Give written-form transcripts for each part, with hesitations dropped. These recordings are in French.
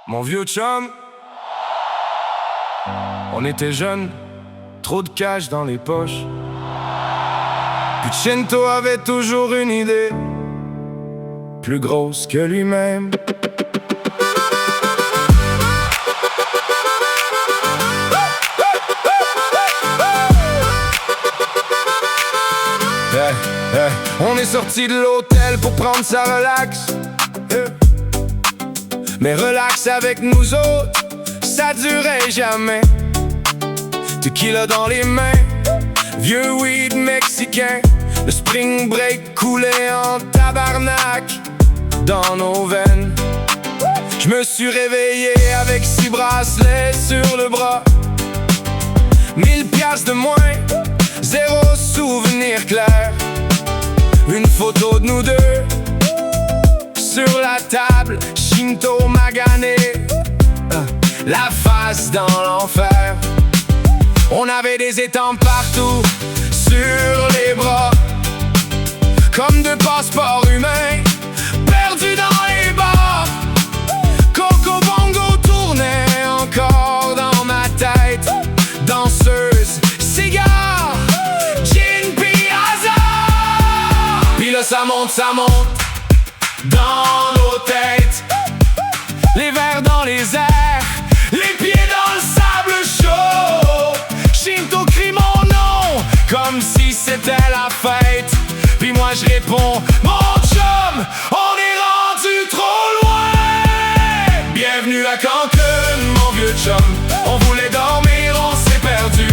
Mon vieux chum, on était jeunes, trop de cash dans les poches. Puccento avait toujours une idée plus grosse que lui-même. On est sorti de l'hôtel pour prendre sa relax. Mais relax avec nous autres, ça durait jamais. Tequila dans les mains, vieux weed mexicain. Le spring break coulait en tabarnak dans nos veines. Je me suis réveillé avec 6 bracelets sur le bras. 1000 piastres de moins, 0 souvenir clair. Une photo de nous deux sur la table, Shinto magané, la face dans l'enfer. On avait des étampes partout sur les bras, comme deux passeports humains perdus dans les bars. Coco Bongo tournait encore dans ma tête. Danseuse, cigare, gin pis hasard. Puis là ça monte dans nos têtes. Les verres dans les airs, les pieds dans le sable chaud. Shinto crie mon nom comme si c'était la fête. Puis moi je réponds, mon chum, on est rendu trop loin. Bienvenue à Cancun, mon vieux chum. On voulait dormir, on s'est perdu.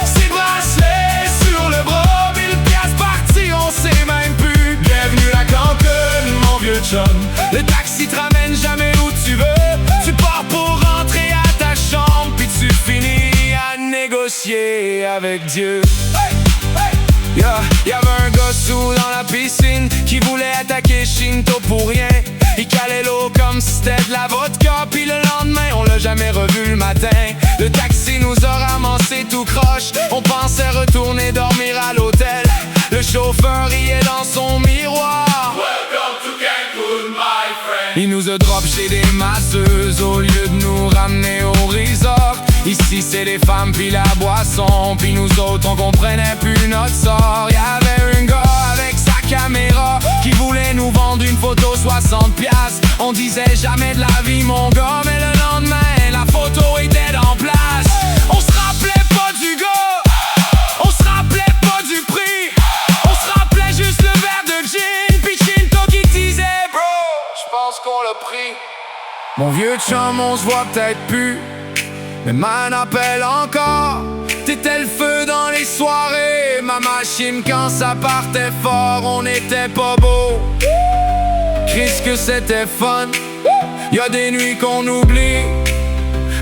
6 bracelets sur le bras, 1000 piastres partis, on sait même plus. Bienvenue à Cancun, mon vieux chum. Le taxi te ramène jamais où tu veux. Tu pars pour rentrer à ta chambre, puis tu finis à négocier avec Dieu. Y'avait un gars sous dans la piscine qui voulait attaquer Shinto pour rien. Il calait l'eau comme si c'était de la vodka. Puis le lendemain, on l'a jamais revu le matin. Le taxi nous a ramassé tout croche. On pensait retourner dormir à l'hôtel. Le chauffeur riait dans son miroir. Welcome to Cancun, my friend. Il nous a drop chez des masseuses au lieu de nous ramener au resort. Ici c'est les femmes puis la boisson. Puis nous autres on comprenait plus notre sort. Y'avait un gars avec sa caméra qui voulait nous vendre une photo 60 piastres. On disait jamais de la vie mon gars. Mais le lendemain la photo était en place. On se rappelait pas du gars, on se rappelait pas du prix. On se rappelait juste le verre de gin puis Shinto qui disait bro, j'pense qu'on l'a pris. Mon vieux chum on se voit peut-être plus, mais man appelle encore. T'étais le feu dans les soirées, ma machine quand ça partait fort. On était pas beau, Christ que c'était fun. Y'a des nuits qu'on oublie,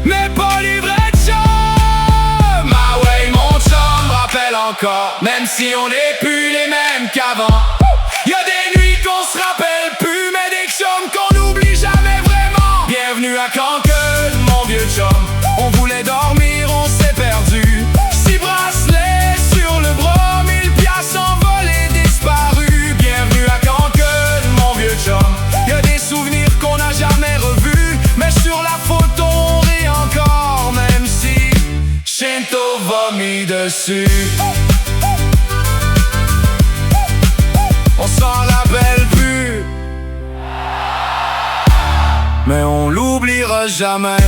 mais pas les vrais chums. Ah ouais mon chum rappelle encore, même si on n'est plus les mêmes qu'avant. Y'a des nuits qu'on se rappelle plus, mais des chums qu'on oublie jamais vraiment. Bienvenue à Cancun, mon vieux chum. On voulait dormir, on s'est perdu. 6 bracelets sur le bras, 1000 piastres envolés, disparus. Bienvenue à Cancun, mon vieux chum. Y'a des souvenirs qu'on n'a jamais revus, mais sur la photo on rit encore, même si Shinto vomit dessus. On s'en rappelle plus, mais on l'oubliera jamais.